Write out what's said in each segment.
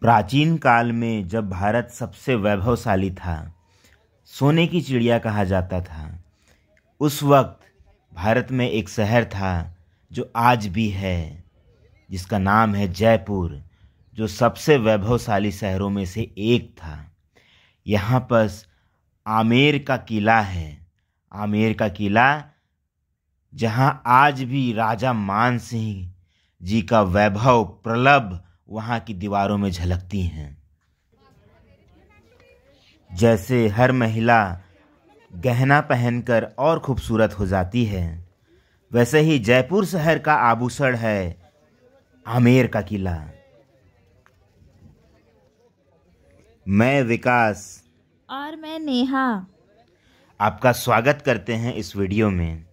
प्राचीन काल में जब भारत सबसे वैभवशाली था, सोने की चिड़िया कहा जाता था, उस वक्त भारत में एक शहर था जो आज भी है, जिसका नाम है जयपुर, जो सबसे वैभवशाली शहरों में से एक था। यहाँ पर आमेर का किला है। आमेर का किला जहाँ आज भी राजा मान सिंह जी का वैभव प्रलभ वहाँ की दीवारों में झलकती हैं। जैसे हर महिला गहना पहनकर और खूबसूरत हो जाती है, वैसे ही जयपुर शहर का आभूषण है आमेर का किला। मैं विकास और मैं नेहा आपका स्वागत करते हैं इस वीडियो में।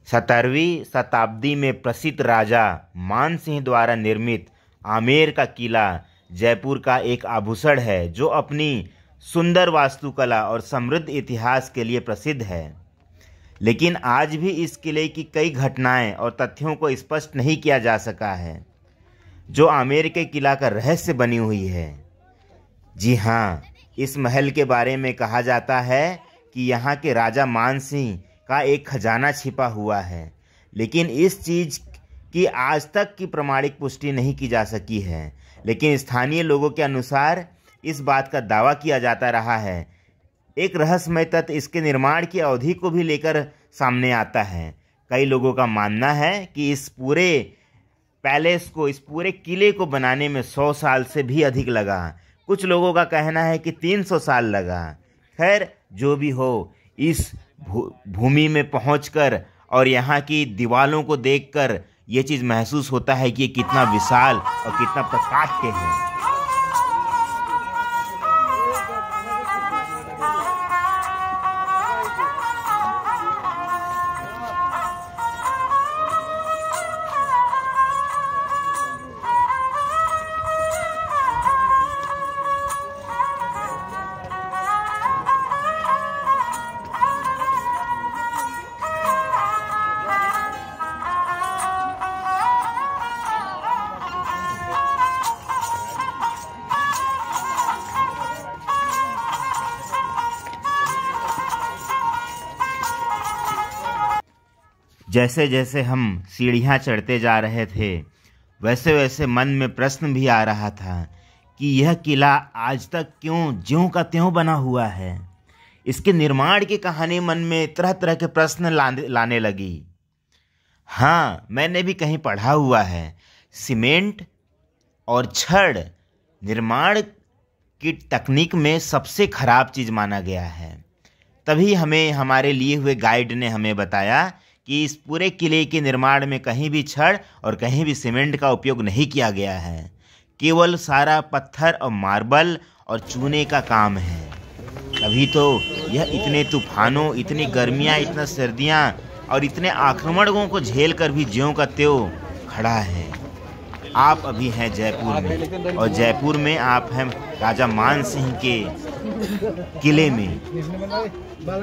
17वीं शताब्दी में प्रसिद्ध राजा मान सिंह द्वारा निर्मित आमेर का किला जयपुर का एक आभूषण है, जो अपनी सुंदर वास्तुकला और समृद्ध इतिहास के लिए प्रसिद्ध है। लेकिन आज भी इस किले की कई घटनाएं और तथ्यों को स्पष्ट नहीं किया जा सका है, जो आमेर के किला का रहस्य बनी हुई है। जी हाँ, इस महल के बारे में कहा जाता है कि यहाँ के राजा मान सिंह का एक खजाना छिपा हुआ है, लेकिन इस चीज़ की आज तक की प्रमाणिक पुष्टि नहीं की जा सकी है। लेकिन स्थानीय लोगों के अनुसार इस बात का दावा किया जाता रहा है। एक रहस्यमय तथ्य इसके निर्माण की अवधि को भी लेकर सामने आता है। कई लोगों का मानना है कि इस पूरे पैलेस को, इस पूरे किले को बनाने में 100 साल से भी अधिक लगा। कुछ लोगों का कहना है कि 300 साल लगा। खैर, जो भी हो, इस भूमि में पहुंचकर और यहाँ की दीवारों को देखकर ये चीज़ महसूस होता है कि ये कितना विशाल और कितना प्रताप के है। जैसे जैसे हम सीढ़ियाँ चढ़ते जा रहे थे, वैसे वैसे मन में प्रश्न भी आ रहा था कि यह किला आज तक क्यों ज्यों का त्यों बना हुआ है। इसके निर्माण की कहानी मन में तरह तरह के प्रश्न लाने लगी। हाँ, मैंने भी कहीं पढ़ा हुआ है, सीमेंट और छड़ निर्माण की तकनीक में सबसे खराब चीज़ माना गया है। तभी हमें हमारे लिए हुए गाइड ने हमें बताया कि इस पूरे किले के निर्माण में कहीं भी छड़ और कहीं भी सीमेंट का उपयोग नहीं किया गया है। केवल सारा पत्थर और मार्बल और चूने का काम है। तभी तो यह इतने तूफानों, इतनी गर्मियाँ, इतना सर्दियाँ और इतने आक्रमणों को झेल कर भी ज्यों का त्यों खड़ा है। आप अभी हैं जयपुर में, और जयपुर में आप हैं राजा मान सिंह के किले में।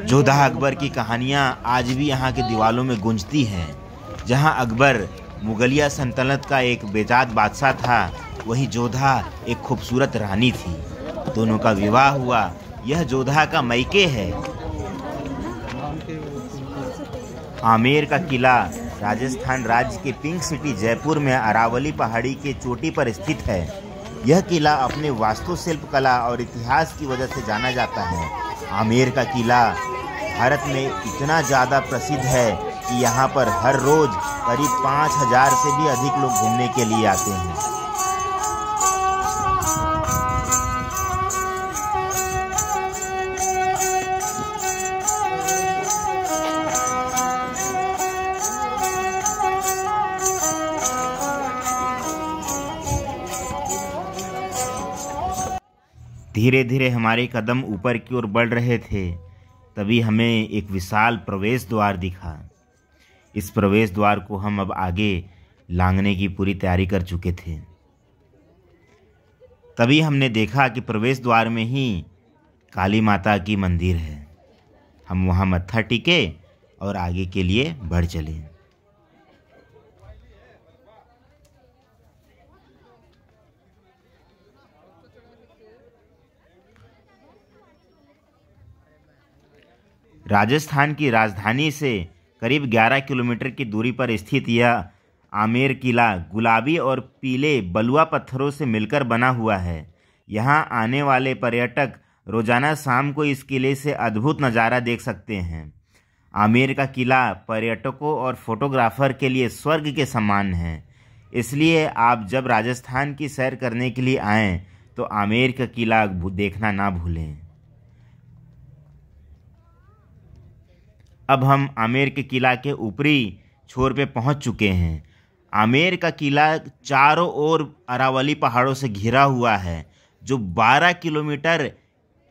जोधा अकबर की कहानियाँ आज भी यहाँ के दीवारों में गूंजती हैं। जहाँ अकबर मुगलिया सल्तनत का एक बेताज बादशाह था, वही जोधा एक खूबसूरत रानी थी। दोनों का विवाह हुआ। यह जोधा का मैके है। आमेर का किला राजस्थान राज्य के पिंक सिटी जयपुर में अरावली पहाड़ी के चोटी पर स्थित है। यह किला अपने वास्तुशिल्प कला और इतिहास की वजह से जाना जाता है। आमेर का किला भारत में इतना ज़्यादा प्रसिद्ध है कि यहाँ पर हर रोज़ करीब 5000 से भी अधिक लोग घूमने के लिए आते हैं। धीरे धीरे हमारे कदम ऊपर की ओर बढ़ रहे थे, तभी हमें एक विशाल प्रवेश द्वार दिखा। इस प्रवेश द्वार को हम अब आगे लांघने की पूरी तैयारी कर चुके थे। तभी हमने देखा कि प्रवेश द्वार में ही काली माता की मंदिर है। हम वहाँ मत्था टेके और आगे के लिए बढ़ चले। राजस्थान की राजधानी से करीब 11 किलोमीटर की दूरी पर स्थित यह आमेर किला गुलाबी और पीले बलुआ पत्थरों से मिलकर बना हुआ है। यहाँ आने वाले पर्यटक रोजाना शाम को इस किले से अद्भुत नज़ारा देख सकते हैं। आमेर का किला पर्यटकों और फोटोग्राफर के लिए स्वर्ग के समान है। इसलिए आप जब राजस्थान की सैर करने के लिए आएं तो आमेर का किला देखना ना भूलें। अब हम आमेर के किला के ऊपरी छोर पे पहुंच चुके हैं। आमेर का किला चारों ओर अरावली पहाड़ों से घिरा हुआ है, जो 12 किलोमीटर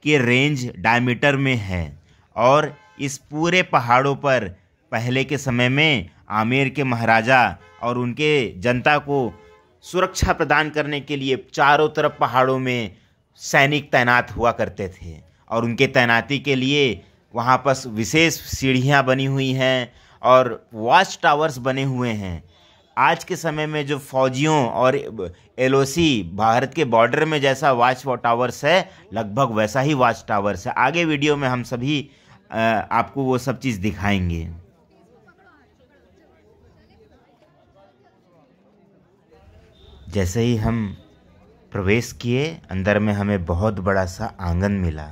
के रेंज डायमीटर में है। और इस पूरे पहाड़ों पर पहले के समय में आमेर के महाराजा और उनके जनता को सुरक्षा प्रदान करने के लिए चारों तरफ पहाड़ों में सैनिक तैनात हुआ करते थे, और उनके तैनाती के लिए वहाँ पर विशेष सीढ़ियाँ बनी हुई हैं और वॉच टावर्स बने हुए हैं। आज के समय में जो फौजियों और LOC भारत के बॉर्डर में जैसा वॉच टावर्स है, लगभग वैसा ही वॉच टावर्स है। आगे वीडियो में हम सभी आपको वो सब चीज़ दिखाएंगे। जैसे ही हम प्रवेश किए, अंदर में हमें बहुत बड़ा सा आंगन मिला।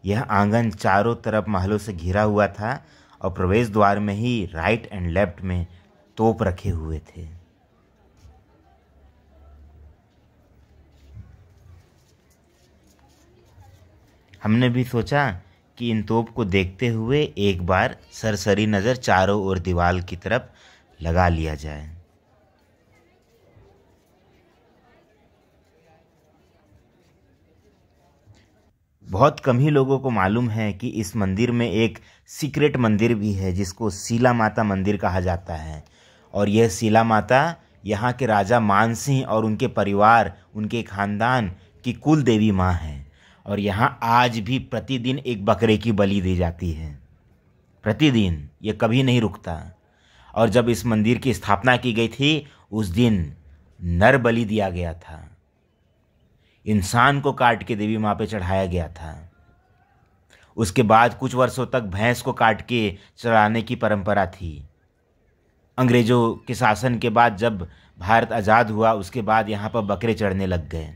यह आंगन चारों तरफ महलों से घिरा हुआ था और प्रवेश द्वार में ही राइट एंड लेफ्ट में तोप रखे हुए थे। हमने भी सोचा कि इन तोप को देखते हुए एक बार सरसरी नज़र चारों ओर दीवार की तरफ लगा लिया जाए। बहुत कम ही लोगों को मालूम है कि इस मंदिर में एक सीक्रेट मंदिर भी है, जिसको शीला माता मंदिर कहा जाता है। और यह शीला माता यहाँ के राजा मानसिंह और उनके परिवार, उनके खानदान की कुल देवी माँ है। और यहाँ आज भी प्रतिदिन एक बकरे की बलि दी जाती है, प्रतिदिन, ये कभी नहीं रुकता। और जब इस मंदिर की स्थापना की गई थी, उस दिन नर बलि दिया गया था, इंसान को काट के देवी माँ पे चढ़ाया गया था। उसके बाद कुछ वर्षों तक भैंस को काट के चढ़ाने की परंपरा थी। अंग्रेज़ों के शासन के बाद जब भारत आज़ाद हुआ, उसके बाद यहाँ पर बकरे चढ़ने लग गए।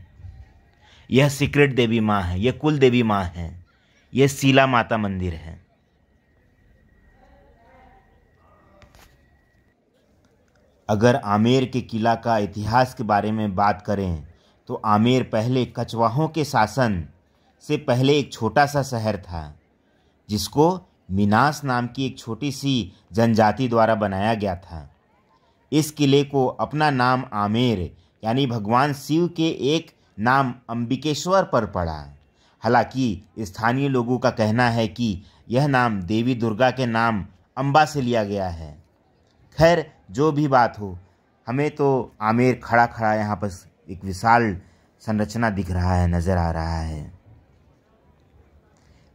यह सीक्रेट देवी माँ है, यह कुल देवी माँ है, यह शीला माता मंदिर है। अगर आमेर के किला का इतिहास के बारे में बात करें तो आमेर पहले कछवाहों के शासन से पहले एक छोटा सा शहर था, जिसको मिनास नाम की एक छोटी सी जनजाति द्वारा बनाया गया था। इस किले को अपना नाम आमेर यानी भगवान शिव के एक नाम अंबिकेश्वर पर पड़ा। हालांकि स्थानीय लोगों का कहना है कि यह नाम देवी दुर्गा के नाम अंबा से लिया गया है। खैर, जो भी बात हो, हमें तो आमेर खड़ा खड़ा यहाँ पर एक विशाल संरचना दिख रहा है, नज़र आ रहा है।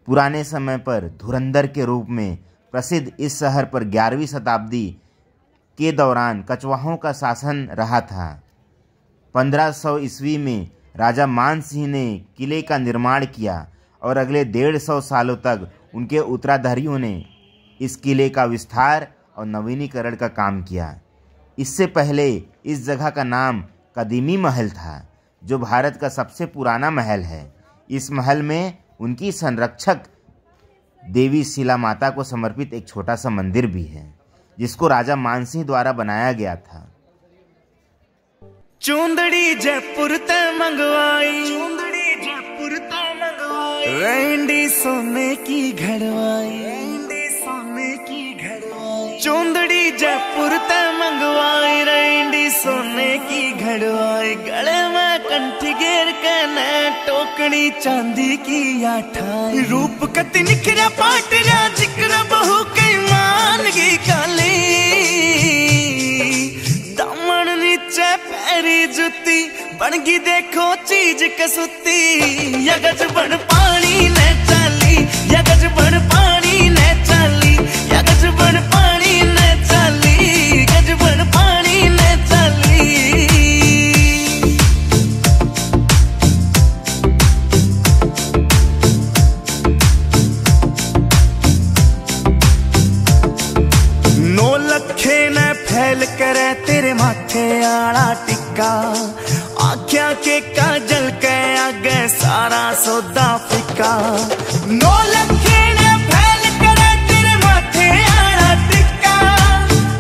पुराने समय पर धुरंधर के रूप में प्रसिद्ध इस शहर पर 11वीं शताब्दी के दौरान कछवाहों का शासन रहा था। 1500 ईस्वी में राजा मानसिंह ने किले का निर्माण किया और अगले 150 सालों तक उनके उत्तराधिकारियों ने इस किले का विस्तार और नवीनीकरण का काम किया। इससे पहले इस जगह का नाम कदीमी महल था, जो भारत का सबसे पुराना महल है। इस महल में उनकी संरक्षक देवी शीला माता को समर्पित एक छोटा सा मंदिर भी है, जिसको राजा मानसिंह द्वारा बनाया गया था। चूंदड़ी जयपुर ते मंगवाई, चूंदड़ी जयपुर ते मंगवाई, रैंडी सोने की घड़वाई, रैंडी सोने की घड़वाई, चूंदड़ी जयपुर ते मंगवाई, रैंडी सोने की घड़वाई, गले में कंठी घेर के न टोकनी चांदी की आठाई, रूप कति निखरा पाटरा जिक्र बहु कई मान की काली, दामन नीचे पैरी जुती बनगी देखो चीज कसुती, यगज बन पानी ने चाली, यगज बन पानी ने चाली, यगज बन पानी ने चाली, गज बन पानी ने चाली। लखे न फैल करे तेरे माथे आला टिक्का, आख्या के काजल के आगे सारा सौदा फिक्का। 9 लखे न फैल करे तेरे माथे आला टिक्का,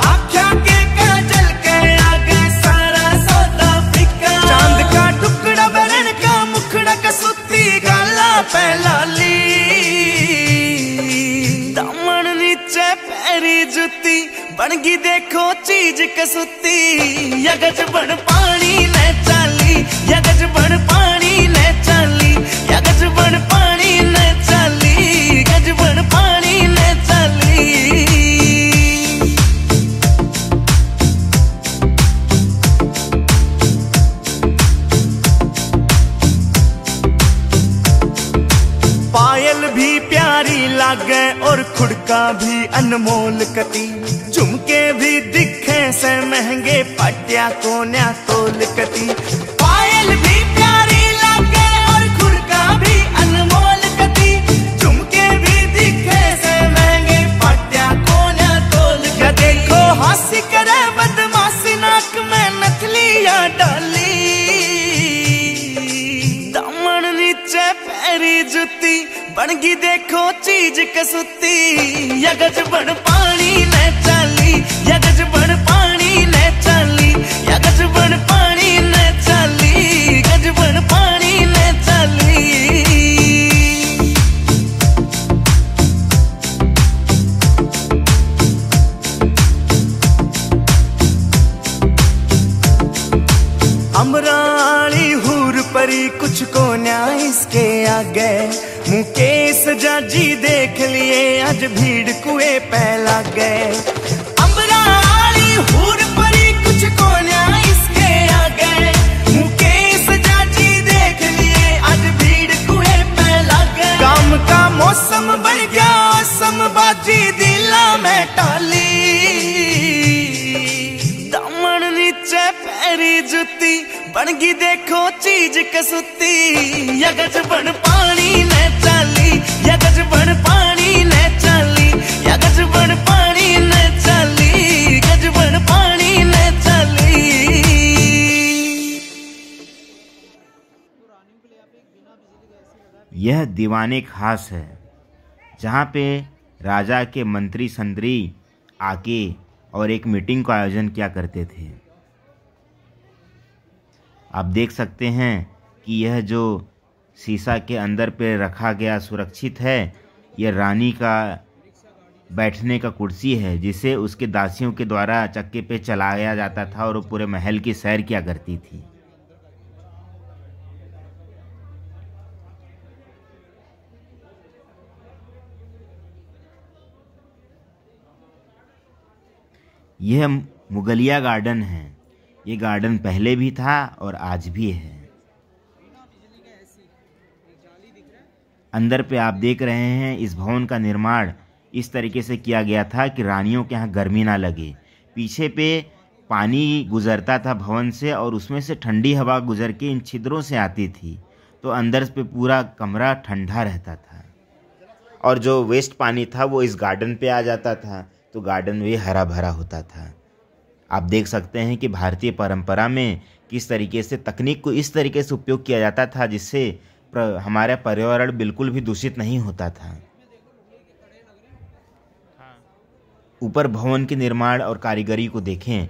आख्या के काजल के आगे सारा सौदा फिक्का। चांद का टुकड़ा बरन का मुखड़ा कसूती गाला पैलाली, दामन नीचे पैरी जुती बनगी देखो चीज कसूती। यगज बन पानी ले चाली, यगज बन पानी ले चाली, यगज बन पानी ले चाली, गज बन पानी ले चाली। पायल भी प्यारी लागे और खुड़का भी अनमोल कती, झुमके भी दिखे से महंगे पटिया कोन्या तोल कती। पायल भी प्यारी लागे और खुड़का भी अनमोल कती, झुमके भी दिखे से महंगे पटिया कोन्या तोल कती। देखो हंसी करे बदमाशी नाक में नथलिया डाली, दामन नीचे पैरी जुती बनगी देखो चीज कसूती। यगज बन पानी ले चाली, यगज बन पानी ले चाली, यगज बन पानी ले चाली, गज बन पानी ले चाली। अमराली हूर परी कुछ को न्याय इसके आगे, मुकेश जाजी देख लिए आज भीड़ कुए पे लग गए। अमराली हूर परी कुछ को न्याय इसके आगे, मुकेश जाजी देख लिए आज भीड़ कुए पे लग गए। काम का मौसम बन गया समबाजी दिला में टाली, दामन नीचे पैरी जुती बनगी देखो चीज कसूती। यगज बन पानी ले चाली, यगज बन पानी ले चाली, यगज बन पानी ले चाली, गज बन पानी ले चाली। यह दीवाने खास है, जहाँ पे राजा के मंत्री संतरी आके और एक मीटिंग का आयोजन किया करते थे। आप देख सकते हैं कि यह जो शीशा के अंदर पे रखा गया सुरक्षित है, यह रानी का बैठने का कुर्सी है, जिसे उसके दासियों के द्वारा चक्के पे चलाया जाता था और वो पूरे महल की सैर किया करती थी। यह मुगलिया गार्डन है। ये गार्डन पहले भी था और आज भी है। अंदर पे आप देख रहे हैं इस भवन का निर्माण इस तरीके से किया गया था कि रानियों के यहाँ गर्मी ना लगे। पीछे पे पानी गुजरता था भवन से और उसमें से ठंडी हवा गुजर के इन छिद्रों से आती थी, तो अंदर पे पूरा कमरा ठंडा रहता था। और जो वेस्ट पानी था वो इस गार्डन पे आ जाता था, तो गार्डन भी हरा भरा होता था। आप देख सकते हैं कि भारतीय परंपरा में किस तरीके से तकनीक को इस तरीके से उपयोग किया जाता था जिससे हमारा पर्यावरण बिल्कुल भी दूषित नहीं होता था। ऊपर भवन के निर्माण और कारीगरी को देखें,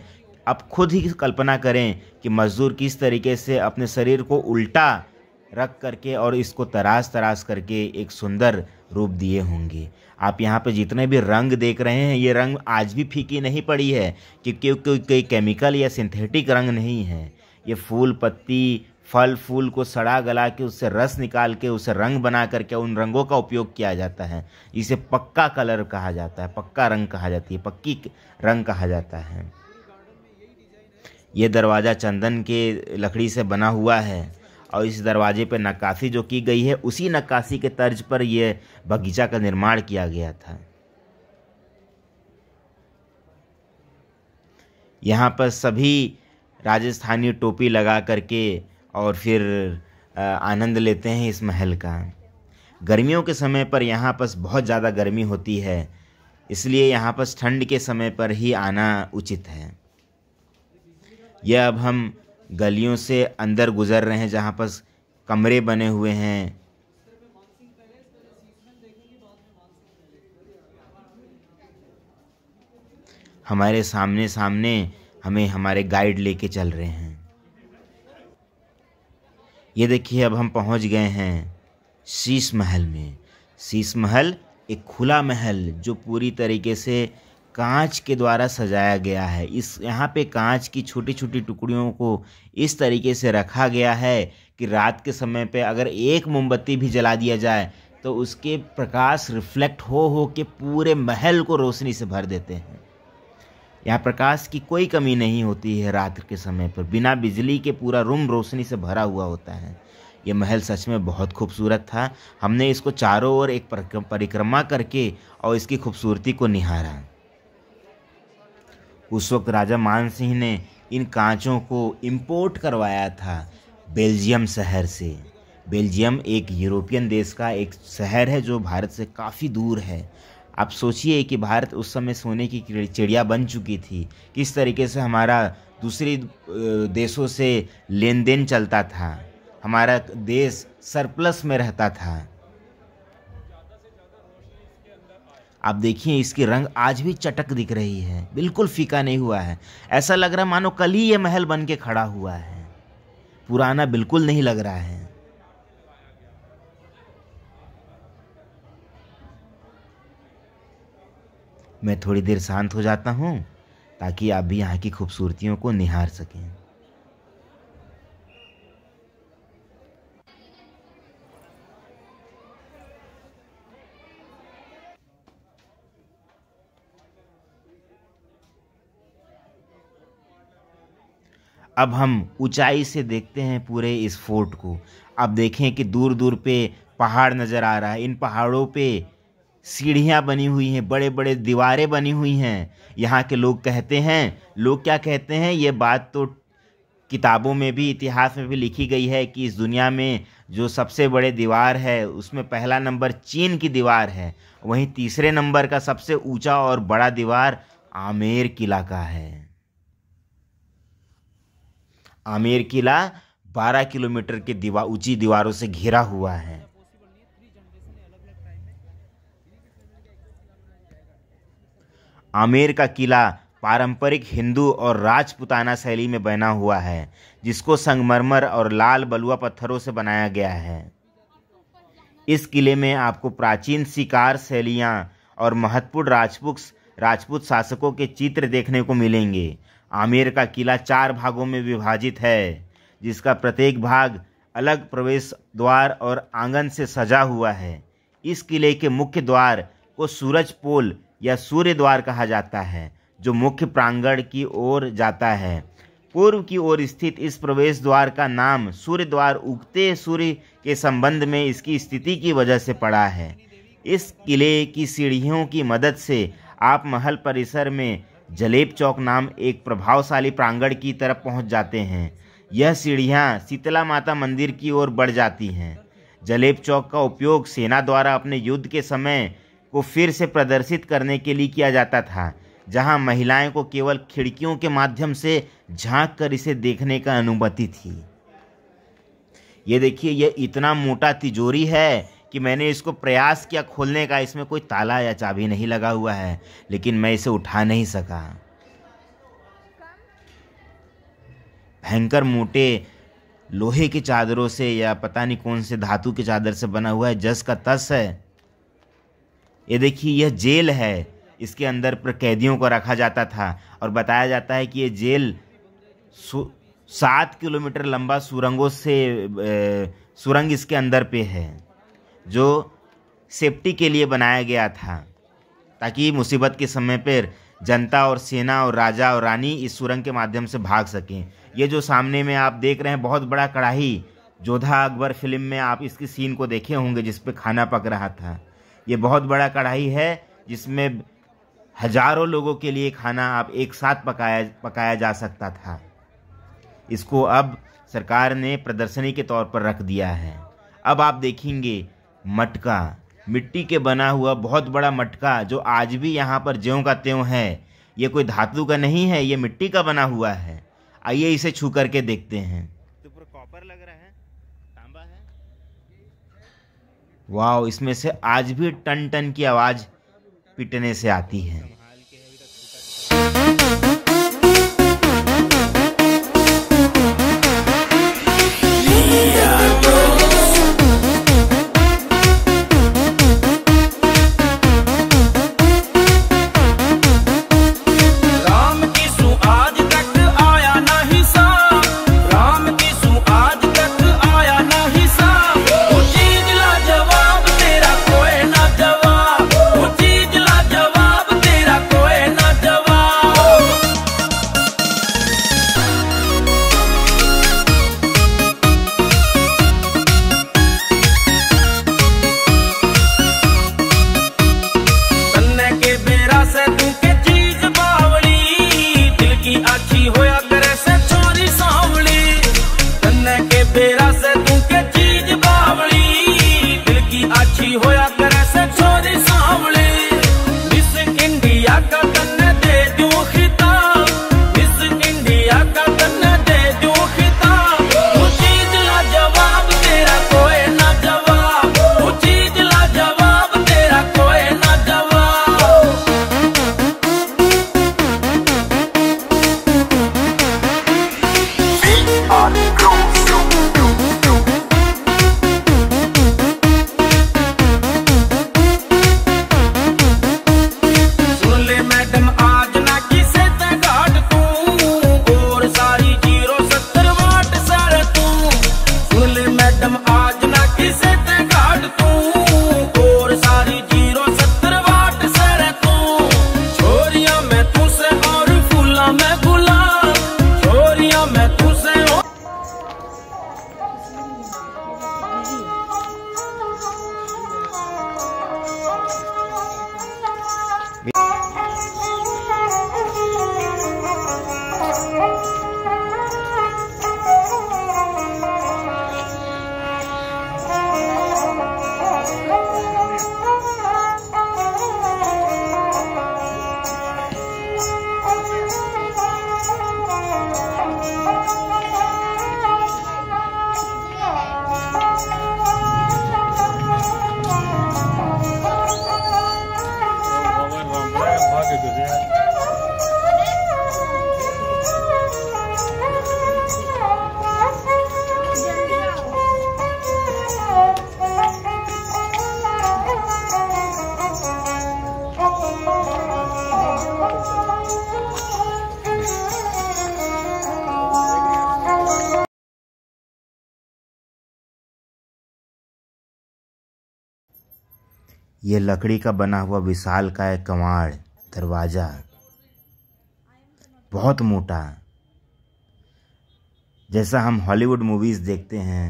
आप खुद ही कल्पना करें कि मजदूर किस तरीके से अपने शरीर को उल्टा रख करके और इसको तराश करके एक सुंदर रूप दिए होंगे। आप यहाँ पे जितने भी रंग देख रहे हैं, ये रंग आज भी फीकी नहीं पड़ी है, क्योंकि कोई केमिकल या सिंथेटिक रंग नहीं है। ये फूल पत्ती फल फूल को सड़ा गला के उससे रस निकाल के उसे रंग बना करके उन रंगों का उपयोग किया जाता है। इसे पक्का कलर कहा जाता है, पक्का रंग कहा जाती है, पक्की रंग कहा जाता है। ये दरवाज़ा चंदन के लकड़ी से बना हुआ है और इस दरवाजे पर नक्काशी जो की गई है, उसी नक्काशी के तर्ज पर यह बगीचा का निर्माण किया गया था। यहाँ पर सभी राजस्थानी टोपी लगा करके और फिर आनंद लेते हैं इस महल का। गर्मियों के समय पर यहाँ पर बहुत ज़्यादा गर्मी होती है, इसलिए यहाँ पर ठंड के समय पर ही आना उचित है। यह अब हम गलियों से अंदर गुजर रहे हैं जहाँ पर कमरे बने हुए हैं। हमारे सामने सामने हमें हमारे गाइड लेके चल रहे हैं। ये देखिए अब हम पहुंच गए हैं शीश महल में। शीश महल एक खुला महल जो पूरी तरीके से कांच के द्वारा सजाया गया है। यहाँ पे कांच की छोटी छोटी टुकड़ियों को इस तरीके से रखा गया है कि रात के समय पे अगर एक मोमबत्ती भी जला दिया जाए तो उसके प्रकाश रिफ्लेक्ट हो के पूरे महल को रोशनी से भर देते हैं। यहाँ प्रकाश की कोई कमी नहीं होती है। रात के समय पर बिना बिजली के पूरा रूम रोशनी से भरा हुआ होता है। ये महल सच में बहुत खूबसूरत था। हमने इसको चारों ओर एक परिक्रमा करके और इसकी खूबसूरती को निहारा। उस वक्त राजा मान सिंह ने इन कांचों को इंपोर्ट करवाया था बेल्जियम शहर से। बेल्जियम एक यूरोपियन देश का एक शहर है जो भारत से काफ़ी दूर है। आप सोचिए कि भारत उस समय सोने की चिड़िया बन चुकी थी। किस तरीके से हमारा दूसरे देशों से लेन देन चलता था। हमारा देश सरप्लस में रहता था। आप देखिए इसकी रंग आज भी चटक दिख रही है, बिल्कुल फीका नहीं हुआ है। ऐसा लग रहा है मानो कल ही ये महल बन के खड़ा हुआ है। पुराना बिल्कुल नहीं लग रहा है। मैं थोड़ी देर शांत हो जाता हूँ ताकि आप भी यहाँ की खूबसूरतियों को निहार सकें। अब हम ऊंचाई से देखते हैं पूरे इस फोर्ट को। अब देखें कि दूर दूर पे पहाड़ नज़र आ रहा है। इन पहाड़ों पे सीढ़ियाँ बनी हुई हैं, बड़े बड़े दीवारें बनी हुई हैं। यहाँ के लोग कहते हैं, लोग क्या कहते हैं, ये बात तो किताबों में भी इतिहास में भी लिखी गई है कि इस दुनिया में जो सबसे बड़े दीवार है उसमें पहला नंबर चीन की दीवार है। वहीं तीसरे नंबर का सबसे ऊंचा और बड़ा दीवार आमेर किला का है। आमेर किला 12 किलोमीटर के ऊंची दीवारों से घिरा हुआ है। आमेर का किला पारंपरिक हिंदू और राजपूताना शैली में बना हुआ है, जिसको संगमरमर और लाल बलुआ पत्थरों से बनाया गया है। इस किले में आपको प्राचीन शिकार शैलियाँ और महत्वपूर्ण राजपूत शासकों के चित्र देखने को मिलेंगे। आमेर का किला 4 भागों में विभाजित है, जिसका प्रत्येक भाग अलग प्रवेश द्वार और आंगन से सजा हुआ है। इस किले के मुख्य द्वार को सूरज पोल या सूर्य द्वार कहा जाता है, जो मुख्य प्रांगण की ओर जाता है। पूर्व की ओर स्थित इस प्रवेश द्वार का नाम सूर्य द्वार उगते सूर्य के संबंध में इसकी स्थिति की वजह से पड़ा है। इस किले की सीढ़ियों की मदद से आप महल परिसर में जलेब चौक नाम एक प्रभावशाली प्रांगण की तरफ पहुंच जाते हैं। यह सीढ़ियां शीतला माता मंदिर की ओर बढ़ जाती हैं। जलेब चौक का उपयोग सेना द्वारा अपने युद्ध के समय को फिर से प्रदर्शित करने के लिए किया जाता था, जहां महिलाएं को केवल खिड़कियों के माध्यम से झांक कर इसे देखने का अनुमति थी। ये देखिए, यह इतना मोटा तिजोरी है कि मैंने इसको प्रयास किया खोलने का। इसमें कोई ताला या चाबी नहीं लगा हुआ है, लेकिन मैं इसे उठा नहीं सका। भयंकर मोटे लोहे की चादरों से या पता नहीं कौन से धातु की चादर से बना हुआ है, जस का तस है। ये देखिए, यह जेल है। इसके अंदर पर कैदियों को रखा जाता था और बताया जाता है कि ये जेल 7 किलोमीटर लंबा सुरंग इसके अंदर पे है, जो सेफ्टी के लिए बनाया गया था, ताकि मुसीबत के समय पर जनता और सेना और राजा और रानी इस सुरंग के माध्यम से भाग सकें। ये जो सामने में आप देख रहे हैं बहुत बड़ा कढ़ाई, जोधा अकबर फिल्म में आप इसकी सीन को देखे होंगे जिस पे खाना पक रहा था। ये बहुत बड़ा कढ़ाई है जिसमें हजारों लोगों के लिए खाना आप एक साथ पकाया जा सकता था। इसको अब सरकार ने प्रदर्शनी के तौर पर रख दिया है। अब आप देखेंगे मटका। मिट्टी के बना हुआ बहुत बड़ा मटका जो आज भी यहाँ पर ज्यों का त्यों है। ये कोई धातु का नहीं है, ये मिट्टी का बना हुआ है। आइए इसे छू करके देखते हैं। तो पूरा कॉपर लग रहा है, तांबा है। वाह, इसमें से आज भी टन टन की आवाज पिटने से आती है। ये लकड़ी का बना हुआ विशालकाय कमाड़ दरवाज़ा बहुत मोटा, जैसा हम हॉलीवुड मूवीज़ देखते हैं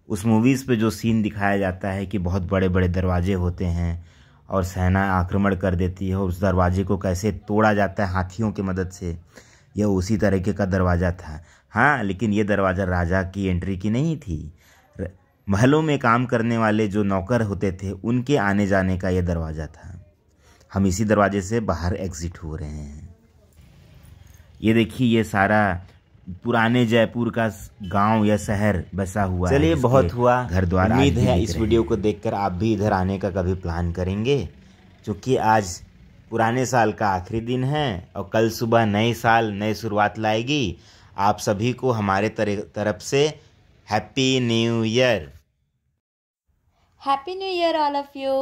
उस मूवीज़ पे जो सीन दिखाया जाता है कि बहुत बड़े बड़े दरवाजे होते हैं और सेना आक्रमण कर देती है और उस दरवाजे को कैसे तोड़ा जाता है हाथियों की मदद से, यह उसी तरीके का दरवाज़ा था। हाँ, लेकिन ये दरवाज़ा राजा की एंट्री की नहीं थी। महलों में काम करने वाले जो नौकर होते थे उनके आने जाने का यह दरवाज़ा था। हम इसी दरवाजे से बाहर एग्जिट हो रहे हैं। ये देखिए, ये सारा पुराने जयपुर का गांव या शहर बसा हुआ है। चलिए, बहुत हुआ, घर द्वार। उम्मीद है इस वीडियो को देखकर आप भी इधर आने का कभी प्लान करेंगे, क्योंकि आज पुराने साल का आखिरी दिन है और कल सुबह नए साल नई शुरुआत लाएगी। आप सभी को हमारे तरफ से happy new year. Happy New Year, all of you.